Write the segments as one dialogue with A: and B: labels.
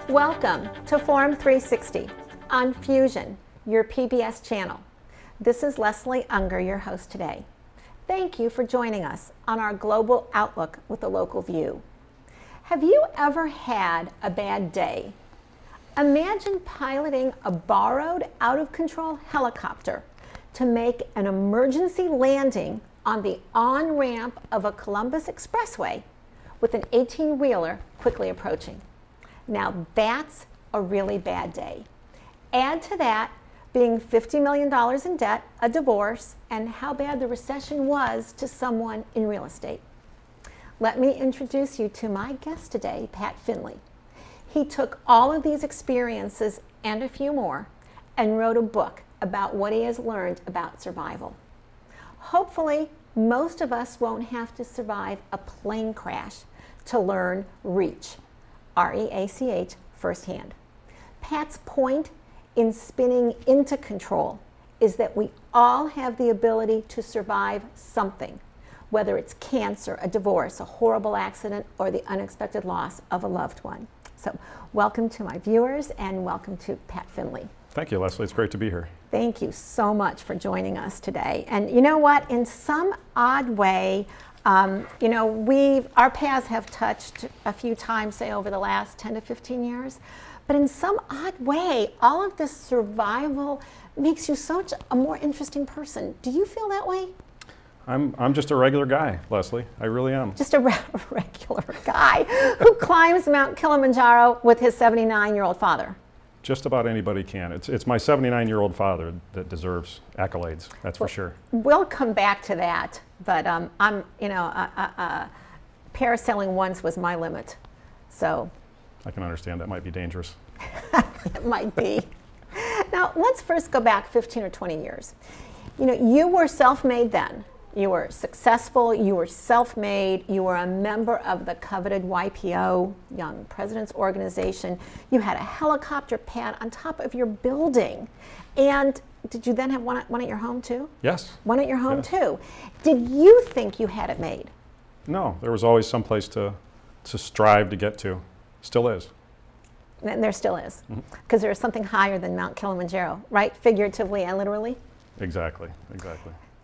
A: Welcome to Forum 360 on Fusion, your PBS channel. This is Leslie Ungar, your host today. Thank you for joining us on our global outlook with a local view. Have you ever had a bad day? Imagine piloting a borrowed, out-of-control helicopter to make an emergency landing on the on-ramp of a Columbus expressway with an 18-wheeler quickly approaching. Now that's a really bad day. Add to that being $50 million in debt, a divorce, and how bad the recession was to someone in real estate. Let me introduce you to my guest today, Pat Finley. He took all of these experiences and a few more and wrote a book about what he has learned about survival. Hopefully, most of us won't have to survive a plane crash to learn REACH. R-E-A-C-H, firsthand. Pat's point in spinning into control is that we all have the ability to survive something, whether it's cancer, a divorce, a horrible accident, or the unexpected loss of a loved one. So welcome to my viewers and welcome to Pat Finley.
B: Thank you, Leslie. It's great to be here.
A: Thank you so much for joining us today. And you know what? In some odd way, our paths have touched a few times, say, over the last 10 to 15 years. But in some odd way, all of this survival makes you such a more interesting person. Do you feel that way?
B: I'm just a regular guy, Leslie. I really am.
A: Just a regular guy who climbs Mount Kilimanjaro with his 79-year-old father.
B: Just about anybody can. It's my 79-year-old father that deserves accolades. That's for sure.
A: We'll come back to that. But parasailing once was my limit, so.
B: I can understand that might be dangerous.
A: It might be. Now, let's first go back 15 or 20 years. You were self-made then. You were successful, you were self-made, you were a member of the coveted YPO, Young Presidents Organization. You had a helicopter pad on top of your building. And did you then have one at your home too?
B: Yes.
A: One at your home too. Did you think you had it made?
B: No, there was always some place to strive to get to. Still is.
A: And there still is. Because there is something higher than Mount Kilimanjaro, right? Figuratively and literally?
B: Exactly.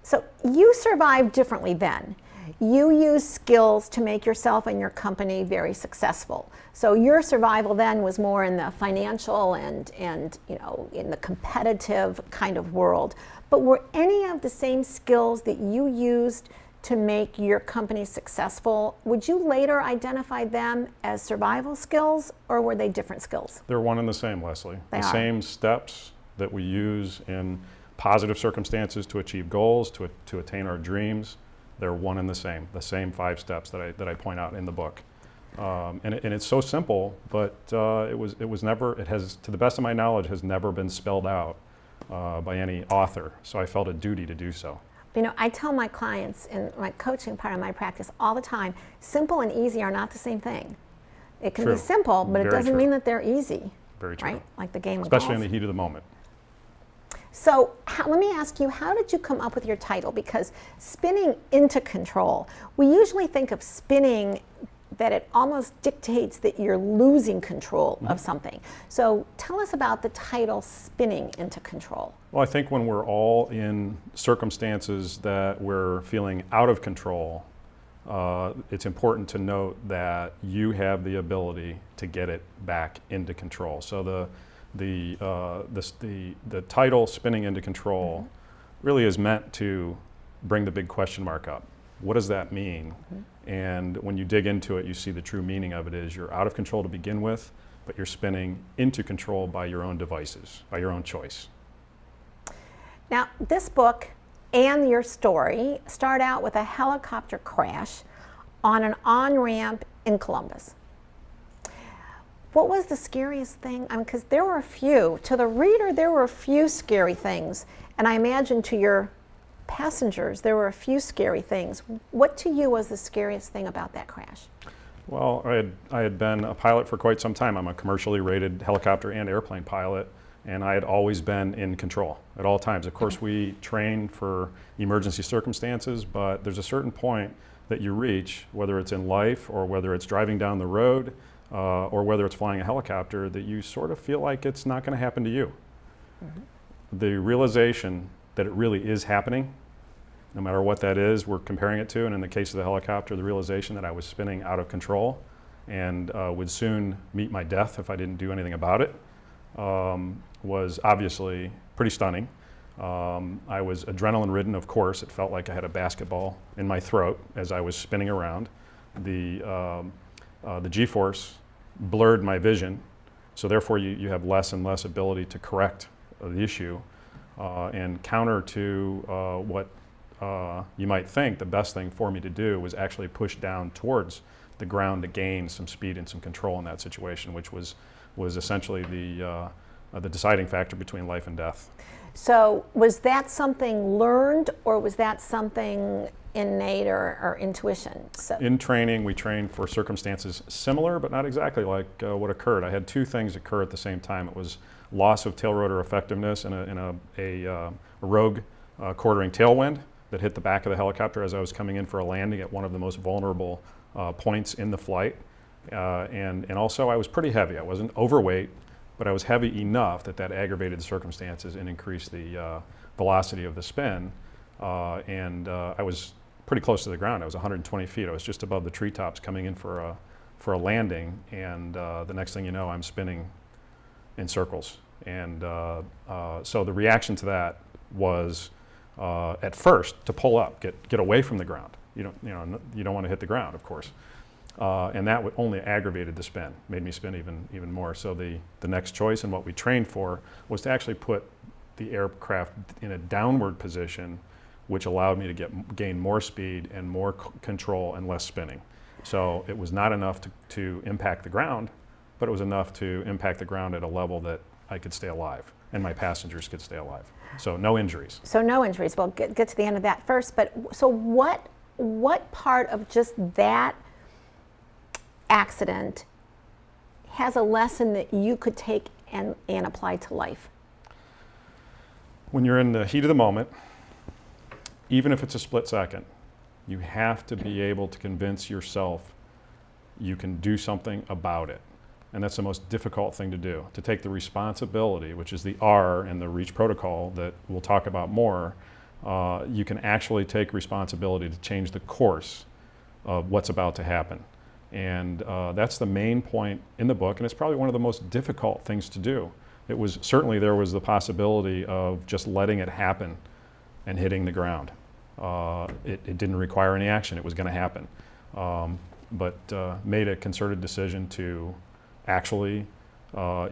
A: So you survived differently then. You used skills to make yourself and your company very successful. So your survival then was more in the financial and in the competitive kind of world. But were any of the same skills that you used to make your company successful, would you later identify them as survival skills, or were they different skills?
B: They're one and the same, Leslie.
A: They are.
B: Same steps that we use in positive circumstances to achieve goals, to attain our dreams. They're one and the same 5 steps that I point out in the book. And it's so simple, but it has, to the best of my knowledge, has never been spelled out by any author. So I felt a duty to do so.
A: I tell my clients in my coaching part of my practice all the time, simple and easy are not the same thing. It can be simple, but it doesn't mean that they're easy.
B: Very true.
A: Right? Like the game of golf.
B: Especially in the heat of the moment.
A: So let me ask you, how did you come up with your title? Because spinning into control, we usually think of spinning that it almost dictates that you're losing control of something. So tell us about the title, Spinning into Control.
B: Well, I think when we're all in circumstances that we're feeling out of control, it's important to note that you have the ability to get it back into control. So the title, Spinning into Control, really is meant to bring the big question mark up. What does that mean? And when you dig into it, you see the true meaning of it is you're out of control to begin with, but you're spinning into control by your own devices, by your own choice.
A: Now, this book and your story start out with a helicopter crash on an on-ramp in Columbus. What was the scariest thing? Because there were a few. To the reader, there were a few scary things. And I imagine to your passengers, there were a few scary things. What to you was the scariest thing about that crash?
B: Well, I had been a pilot for quite some time. I'm a commercially rated helicopter and airplane pilot. and I had always been in control at all times. Of course, we train for emergency circumstances, but there's a certain point that you reach, whether it's in life or whether it's driving down the road or whether it's flying a helicopter, that you sort of feel like it's not going to happen to you. The realization that it really is happening, no matter what that is, we're comparing it to, and in the case of the helicopter, the realization that I was spinning out of control and would soon meet my death if I didn't do anything about it, was obviously pretty stunning. I was adrenaline ridden, of course. It felt like I had a basketball in my throat as I was spinning around. The G-force blurred my vision, so therefore you have less and less ability to correct the issue. And counter to what you might think, the best thing for me to do was actually push down towards the ground to gain some speed and some control in that situation, which was essentially the deciding factor between life and death.
A: So was that something learned, or was that something innate or intuition? So
B: in training, we trained for circumstances similar, but not exactly like what occurred. I had two things occur at the same time. It was loss of tail rotor effectiveness in a rogue quartering tailwind that hit the back of the helicopter as I was coming in for a landing at one of the most vulnerable points in the flight. And also I was pretty heavy. I wasn't overweight, but I was heavy enough that aggravated the circumstances and increased the velocity of the spin. And I was pretty close to the ground. I was 120 feet. I was just above the treetops coming in for a landing, and the next thing you know, I'm spinning in circles. And so the reaction to that was at first to pull up, get away from the ground. You don't want to hit the ground, of course. And that only aggravated the spin, made me spin even more. So the next choice and what we trained for was to actually put the aircraft in a downward position, which allowed me to gain more speed and more control and less spinning. So it was not enough to impact the ground, but it was enough to impact the ground at a level that I could stay alive and my passengers could stay alive. So no injuries.
A: So no injuries. Well, get to the end of that first. But so what part of just that accident has a lesson that you could take and apply to life?
B: When you're in the heat of the moment, even if it's a split second, you have to be able to convince yourself you can do something about it. And that's the most difficult thing to do, to take the responsibility, which is the R in the REACH protocol that we'll talk about more. You can actually take responsibility to change the course of what's about to happen. And that's the main point in the book, and it's probably one of the most difficult things to do. It was certainly, there was the possibility of just letting it happen and hitting the ground. It didn't require any action. It was going to happen. But made a concerted decision to actually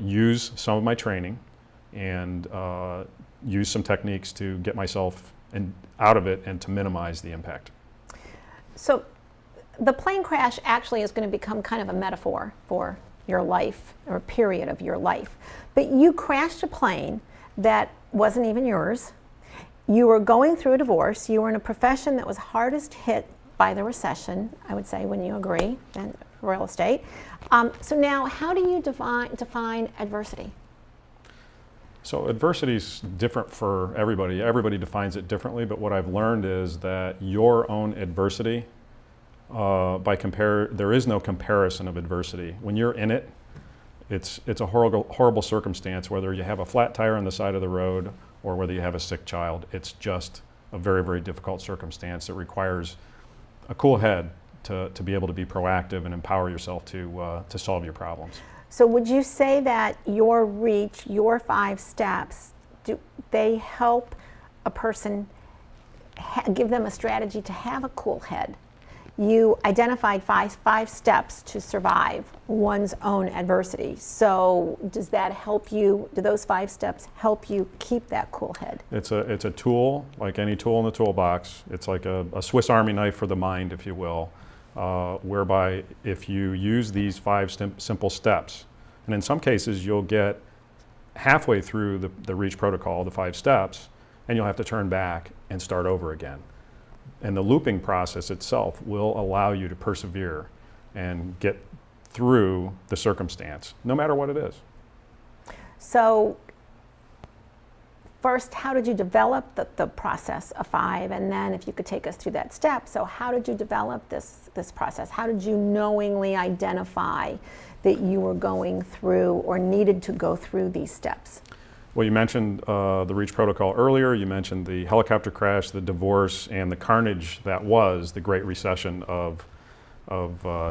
B: use some of my training and use some techniques to get myself out of it and to minimize the impact.
A: So the plane crash actually is going to become kind of a metaphor for your life, or a period of your life. But you crashed a plane that wasn't even yours. You were going through a divorce. You were in a profession that was hardest hit by the recession, I would say, when you agree, and real estate. So now, how do you define adversity?
B: So adversity is different for everybody. Everybody defines it differently, but what I've learned is that your own adversity, there is no comparison of adversity. When you're in it, it's a horrible circumstance, whether you have a flat tire on the side of the road or whether you have a sick child. It's just a very, very difficult circumstance that requires a cool head to be able to be proactive and empower yourself to solve your problems.
A: So would you say that your REACH, your 5 steps, do they help a person, give them a strategy to have a cool head? You identified five steps to survive one's own adversity. So does that help you, do those 5 steps help you keep that cool head? It's
B: a tool, like any tool in the toolbox. It's like a Swiss Army knife for the mind, if you will, whereby if you use these 5 simple steps, and in some cases you'll get halfway through the REACH protocol, the 5 steps, and you'll have to turn back and start over again. And the looping process itself will allow you to persevere and get through the circumstance, no matter what it is.
A: So first, how did you develop the process of 5? And then if you could take us through that step. So how did you develop this process? How did you knowingly identify that you were going through or needed to go through these steps?
B: Well, you mentioned the REACH protocol earlier. You mentioned the helicopter crash, the divorce, and the carnage that was the Great Recession of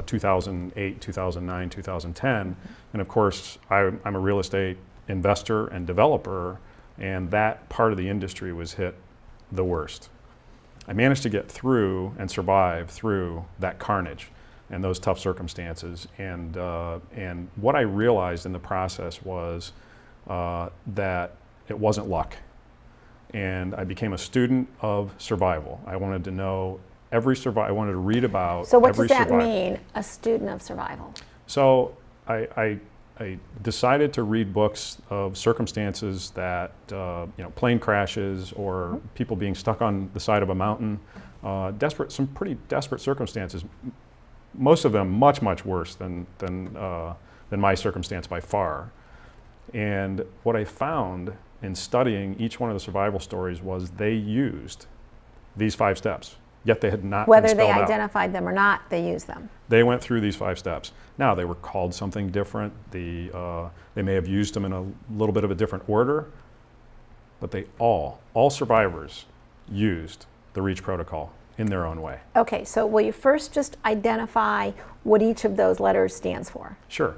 B: 2008, 2009, 2010. And of course, I'm a real estate investor and developer, and that part of the industry was hit the worst. I managed to get through and survive through that carnage and those tough circumstances. And what I realized in the process was that it wasn't luck. And I became a student of survival. I wanted to know every survival. I wanted to read about.
A: So what
B: every
A: does that
B: survival.
A: mean, a student of survival?
B: So I decided to read books of circumstances that, plane crashes or people being stuck on the side of a mountain, some pretty desperate circumstances. Most of them much, much worse than my circumstance by far. And what I found in studying each one of the survival stories was they used these 5 steps, yet they had not been
A: Whether
B: spelled
A: they
B: out.
A: identified them or not, they used them.
B: They went through these 5 steps. Now, they were called something different. They may have used them in a little bit of a different order, but they all survivors used the REACH protocol in their own way.
A: Okay, so will you first just identify what each of those letters stands for?
B: Sure.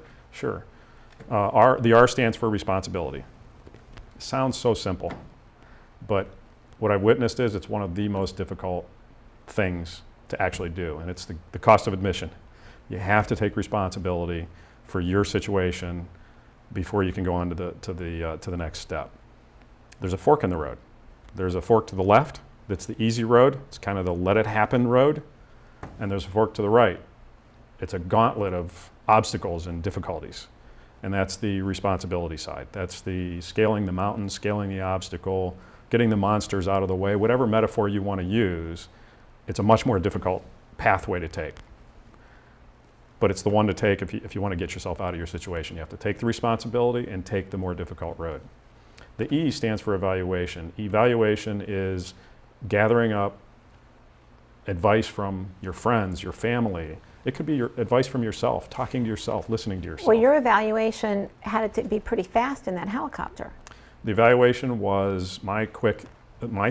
B: The R stands for responsibility. Sounds so simple, but what I've witnessed is it's one of the most difficult things to actually do, and it's the cost of admission. You have to take responsibility for your situation before you can go on to the next step. There's a fork in the road. There's a fork to the left. That's the easy road. It's kind of the let it happen road, and there's a fork to the right. It's a gauntlet of obstacles and difficulties. And that's the responsibility side. That's the scaling the mountain, scaling the obstacle, getting the monsters out of the way, whatever metaphor you want to use. It's a much more difficult pathway to take. But it's the one to take if you want to get yourself out of your situation. You have to take the responsibility and take the more difficult road. The E stands for evaluation. Evaluation is gathering up advice from your friends, your family. It could be your advice from yourself, talking to yourself, listening to yourself.
A: Well, your evaluation had it to be pretty fast in that helicopter.
B: The evaluation was my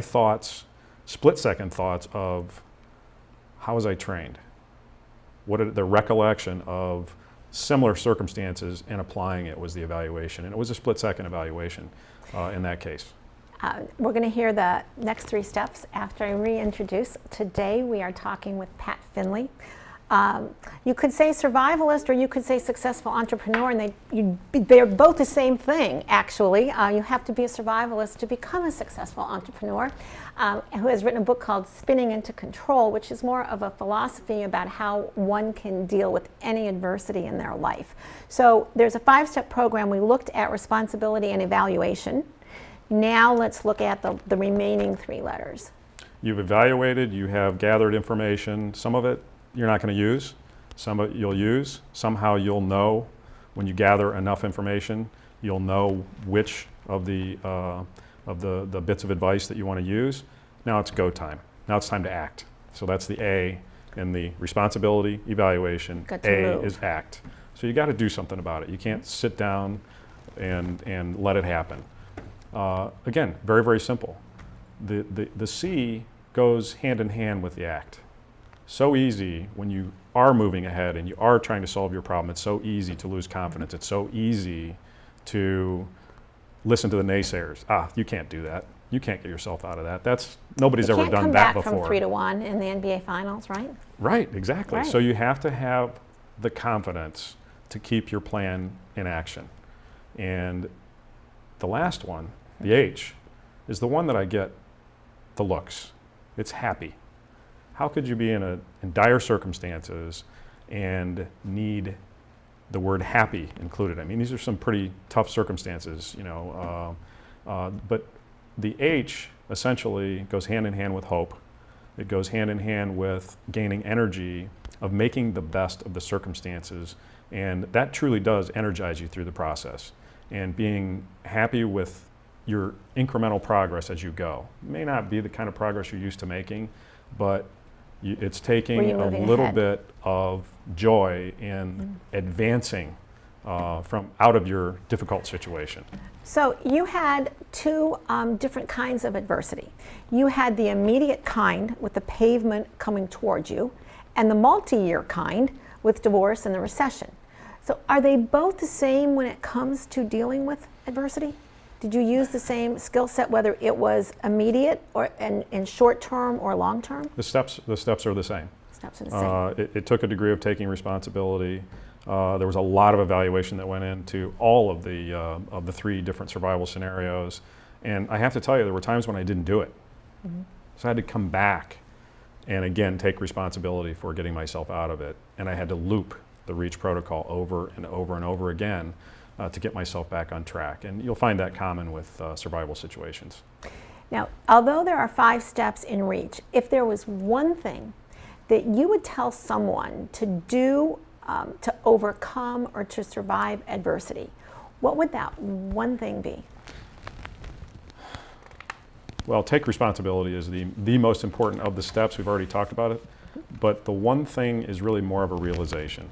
B: thoughts, split-second thoughts of how was I trained? The recollection of similar circumstances and applying it was the evaluation. And it was a split-second evaluation in that case.
A: We're going to hear the next 3 steps after I reintroduce. Today we are talking with Pat Finley. You could say survivalist or you could say successful entrepreneur, and they're both the same thing, actually. You have to be a survivalist to become a successful entrepreneur, who has written a book called Spinning into Control, which is more of a philosophy about how one can deal with any adversity in their life. So there's a 5-step program. We looked at responsibility and evaluation. Now let's look at the remaining 3 letters.
B: You've evaluated, you have gathered information. Some of it you're not going to use, some of it you'll use. Somehow you'll know when you gather enough information, you'll know which of the bits of advice that you want to use. Now it's go time. Now it's time to act. So that's the A in the responsibility, evaluation. A
A: move.
B: is act. So you got to do something about it. You can't sit down and let it happen. Again, very, very simple. The C goes hand in hand with the act. So easy when you are moving ahead and you are trying to solve your problem. It's so easy to lose confidence. It's so easy to listen to the naysayers. You can't do that. You can't get yourself out of that. Nobody's ever done that before.
A: You can't come back from 3-1 in the NBA Finals, right?
B: Right, exactly.
A: Right.
B: So you have to have the confidence to keep your plan in action. And the last one, the H, is the one that I get the looks. It's happy. How could you be in dire circumstances and need the word happy included? I mean, these are some pretty tough circumstances, but the H essentially goes hand in hand with hope. It goes hand in hand with gaining energy of making the best of the circumstances, and that truly does energize you through the process. And being happy with your incremental progress as you go. It may not be the kind of progress you're used to making, but it's taking a little bit of joy in advancing from out of your difficult situation.
A: So you had two different kinds of adversity. You had the immediate kind with the pavement coming towards you, and the multi-year kind with divorce and the recession. So are they both the same when it comes to dealing with adversity? Did you use the same skill set, whether it was immediate or in short term or long term?
B: The steps are the same.
A: Steps are the same.
B: It took a degree of taking responsibility. There was a lot of evaluation that went into all of the three different survival scenarios. And I have to tell you, there were times when I didn't do it. So I had to come back and again take responsibility for getting myself out of it. And I had to loop the REACH protocol over and over and over again to get myself back on track. And you'll find that common with survival situations.
A: Now, although there are 5 steps in REACH, if there was one thing that you would tell someone to do to overcome or to survive adversity, what would that one thing be?
B: Well, take responsibility is the most important of the steps. We've already talked about it. But the one thing is really more of a realization.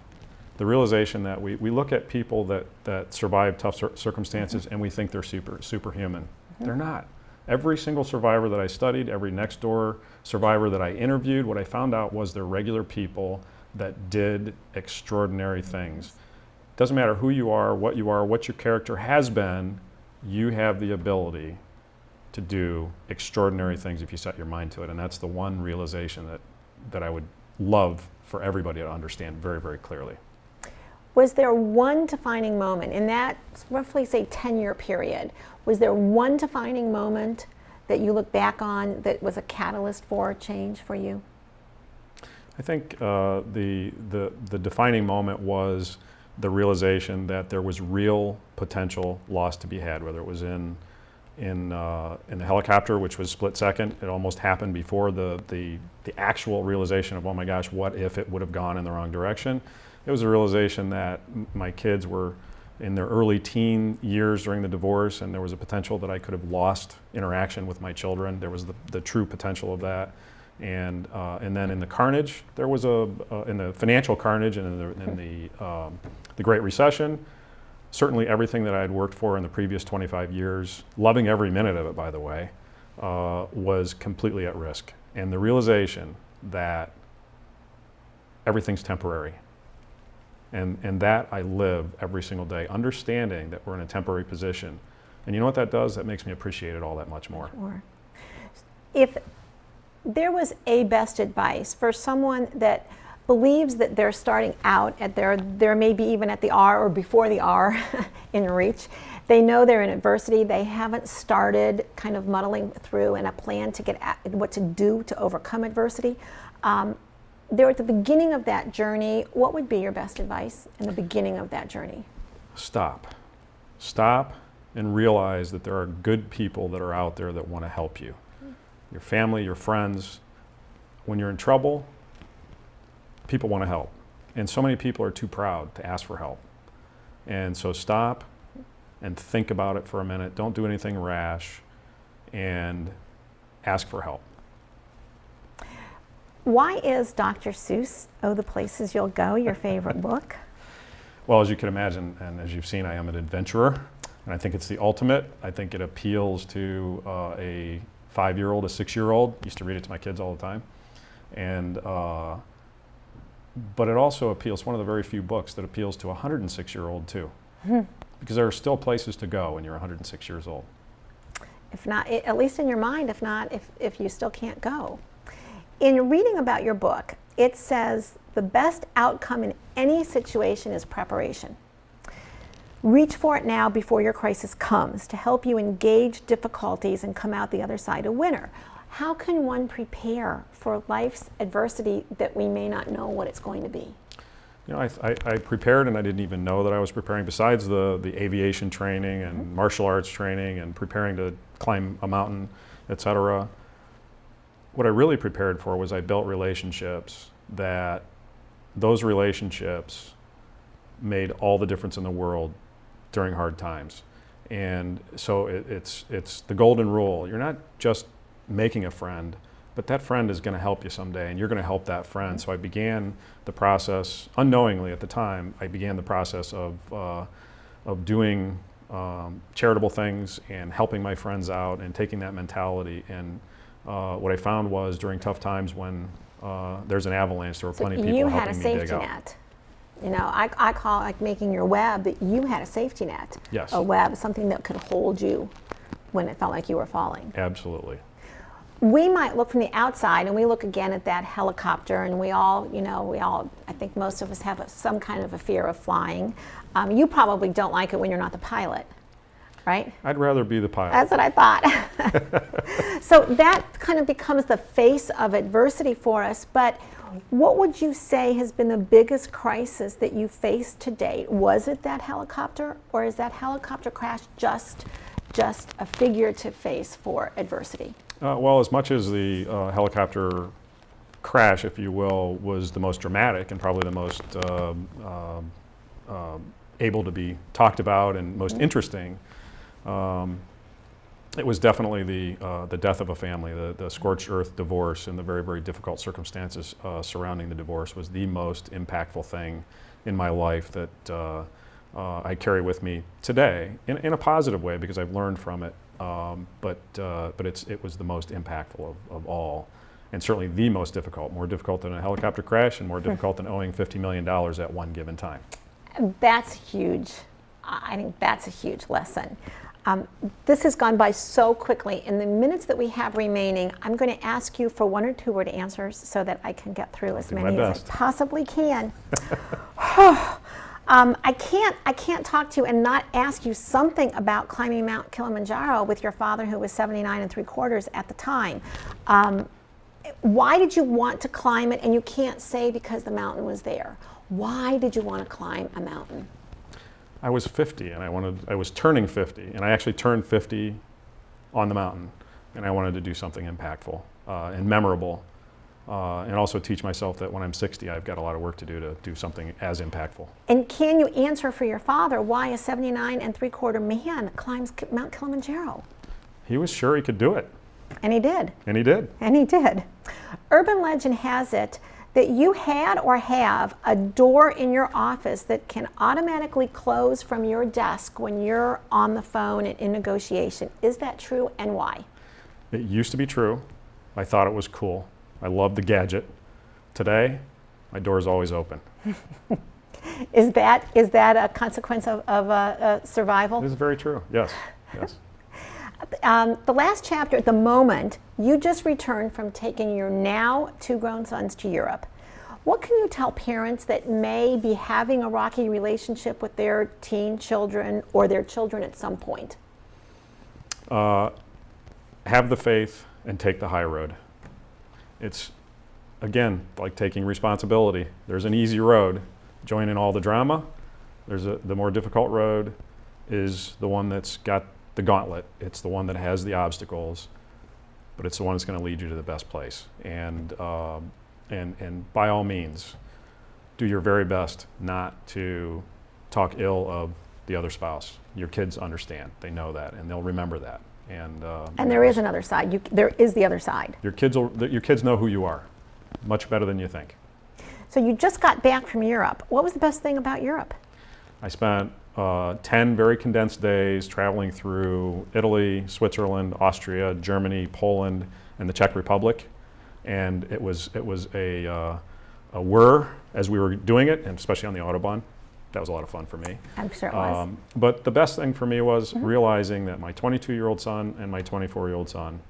B: The realization that we look at people that survive tough circumstances and we think they're superhuman. They're not. Every single survivor that I studied, every next door survivor that I interviewed, what I found out was they're regular people that did extraordinary things. Doesn't matter who you are, what your character has been, you have the ability to do extraordinary things if you set your mind to it. And that's the one realization that I would love for everybody to understand very, very clearly.
A: Was there one defining moment in that roughly, say, 10-year period? Was there one defining moment that you look back on that was a catalyst for change for you?
B: I think the defining moment was the realization that there was real potential loss to be had, whether it was in the helicopter, which was split second. It almost happened before the actual realization of, oh my gosh, what if it would have gone in the wrong direction? It was a realization that my kids were in their early teen years during the divorce, and there was a potential that I could have lost interaction with my children. There was the true potential of that. And then in the carnage, there was in the financial carnage and in the Great Recession, certainly everything that I had worked for in the previous 25 years, loving every minute of it, by the way, was completely at risk. And the realization that everything's temporary. And that I live every single day, understanding that we're in a temporary position. And you know what that does? That makes me appreciate it all that much more.
A: Sure. If there was a best advice for someone that believes that they're starting out at they're maybe even at the R or before the R in REACH, they know they're in adversity, they haven't started kind of muddling through and a plan to get at what to do to overcome adversity. They're at the beginning of that journey. What would be your best advice in the beginning of that journey?
B: Stop. Stop and realize that there are good people that are out there that want to help you. Your family, your friends. When you're in trouble, people want to help. And so many people are too proud to ask for help. And so stop and think about it for a minute. Don't do anything rash and ask for help.
A: Why is Dr. Seuss, Oh, the Places You'll Go, your favorite book?
B: Well, as you can imagine, and as you've seen, I am an adventurer, and I think it's the ultimate. I think it appeals to a 5-year-old, a 6-year-old. Used to read it to my kids all the time. And, but it also appeals, one of the very few books that appeals to a 106-year-old too. Because there are still places to go when you're 106 years old.
A: If not, at least in your mind, if not, if you still can't go. In reading about your book, it says the best outcome in any situation is preparation. Reach for it now before your crisis comes to help you engage difficulties and come out the other side a winner. How can one prepare for life's adversity that we may not know what it's going to be?
B: You know, I prepared and I didn't even know that I was preparing, besides the aviation training and martial arts training and preparing to climb a mountain, etc. What I really prepared for was I built relationships that those relationships made all the difference in the world during hard times. And so it's the golden rule. You're not just making a friend, but that friend is going to help you someday, and you're going to help that friend. So I began the process, unknowingly at the time, I began the process of doing charitable things and helping my friends out and taking that mentality. And what I found was during tough times when there's an avalanche, there were plenty of people helping me dig out.
A: You had a safety net. You know, I call it like making your web, but you had a safety net.
B: Yes.
A: A web, something that could hold you when it felt like you were falling.
B: Absolutely.
A: We might look from the outside, and we look again at that helicopter, and we all, I think most of us have some kind of a fear of flying. You probably don't like it when you're not the pilot, right?
B: I'd rather be the pilot.
A: That's what I thought. So that kind of becomes the face of adversity for us, but what would you say has been the biggest crisis that you faced to date? Was it that helicopter, or is that helicopter crash just a figurative face for adversity?
B: Well, as much as the helicopter crash, if you will, was the most dramatic and probably the most able to be talked about and most interesting, it was definitely the death of a family. The scorched earth divorce and the very, very difficult circumstances surrounding the divorce was the most impactful thing in my life that I carry with me today in a positive way because I've learned from it. But it was the most impactful of all, and certainly the most difficult, more difficult than a helicopter crash and more difficult than owing $50 million at one given time.
A: That's huge. I think that's a huge lesson. This has gone by so quickly. In the minutes that we have remaining, I'm going to ask you for 1 or 2 word answers so that I can get through as many as I possibly can. I can't talk to you and not ask you something about climbing Mount Kilimanjaro with your father, who was 79 3/4 at the time. Why did you want to climb it? And you can't say because the mountain was there. Why did you want to climb a mountain?
B: I was 50 and I was turning 50, and I actually turned 50 on the mountain, and I wanted to do something impactful and memorable. And also teach myself that when I'm 60, I've got a lot of work to do something as impactful.
A: And can you answer for your father why a 79 3/4 man climbs Mount Kilimanjaro?
B: He was sure he could do it.
A: And he did.
B: And he did.
A: And he did. Urban legend has it that you had or have a door in your office that can automatically close from your desk when you're on the phone and in negotiation. Is that true, and why?
B: It used to be true. I thought it was cool. I loved the gadget. Today, my door is always open.
A: Is that a consequence of survival?
B: This is very true. Yes. Yes.
A: The last chapter, at the moment, you just returned from taking your now 2 grown sons to Europe. What can you tell parents that may be having a rocky relationship with their teen children or their children at some point?
B: Have the faith and take the high road. It's, again, like taking responsibility. There's an easy road. Join in all the drama. The more difficult road is the one that's got the gauntlet. It's the one that has the obstacles, but it's the one that's going to lead you to the best place. And by all means, do your very best not to talk ill of the other spouse. Your kids understand. They know that, and they'll remember that. And
A: there is another side. There is the other side.
B: Your kids know who you are, much better than you think.
A: So you just got back from Europe. What was the best thing about Europe?
B: I spent 10 very condensed days traveling through Italy, Switzerland, Austria, Germany, Poland, and the Czech Republic, and it was a whir as we were doing it, and especially on the Autobahn. That was a lot of fun for me.
A: I'm sure it was.
B: But the best thing for me was realizing that my 22-year-old son and my 24-year-old son,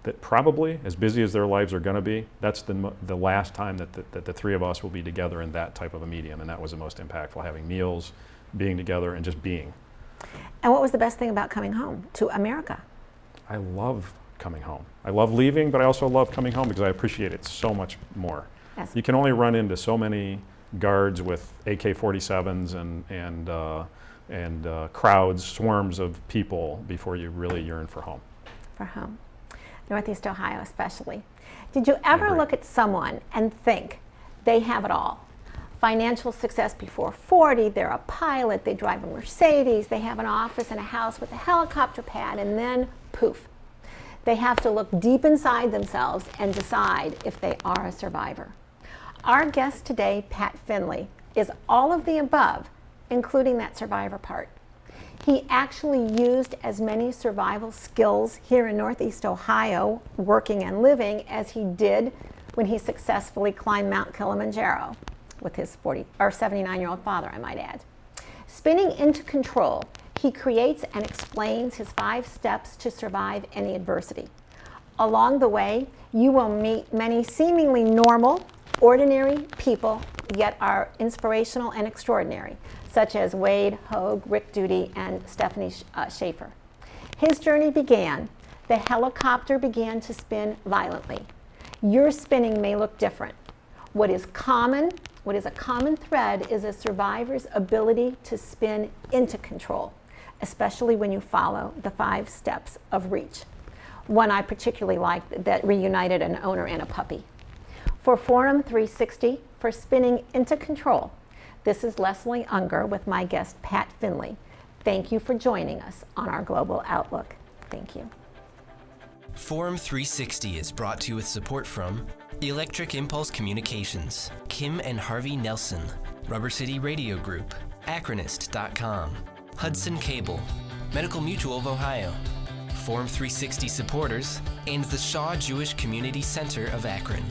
B: that probably, as busy as their lives are going to be, that's the last time that the 3 of us will be together in that type of a medium, and that was the most impactful, having meals, being together, and just being.
A: And what was the best thing about coming home to America?
B: I love coming home. I love leaving, but I also love coming home because I appreciate it so much more.
A: Yes.
B: You can only run into so many guards with AK-47s and crowds, swarms of people before you really yearn for home.
A: For home. Northeast Ohio especially. Did you ever look at someone and think they have it all? financial success before 40, they're a pilot, they drive a Mercedes, they have an office and a house with a helicopter pad, and then poof. They have to look deep inside themselves and decide if they are a survivor. Our guest today, Pat Finley, is all of the above, including that survivor part. He actually used as many survival skills here in Northeast Ohio, working and living, as he did when he successfully climbed Mount Kilimanjaro with his 79-year-old father, I might add. Spinning into control, he creates and explains his 5 steps to survive any adversity. Along the way, you will meet many seemingly normal, ordinary people, yet are inspirational and extraordinary, such as Wade, Hogue, Rick Duty, and Stephanie Schaefer. His journey began. The helicopter began to spin violently. Your spinning may look different. What is a common thread is a survivor's ability to spin into control, especially when you follow the 5 steps of reach. One I particularly liked that reunited an owner and a puppy. For Forum 360, for spinning into control, this is Leslie Ungar with my guest Pat Finley. Thank you for joining us on our Global Outlook. Thank you.
C: Forum 360 is brought to you with support from Electric Impulse Communications, Kim and Harvey Nelson, Rubber City Radio Group, Acronist.com, Hudson Cable, Medical Mutual of Ohio, Forum 360 supporters, and the Shaw Jewish Community Center of Akron.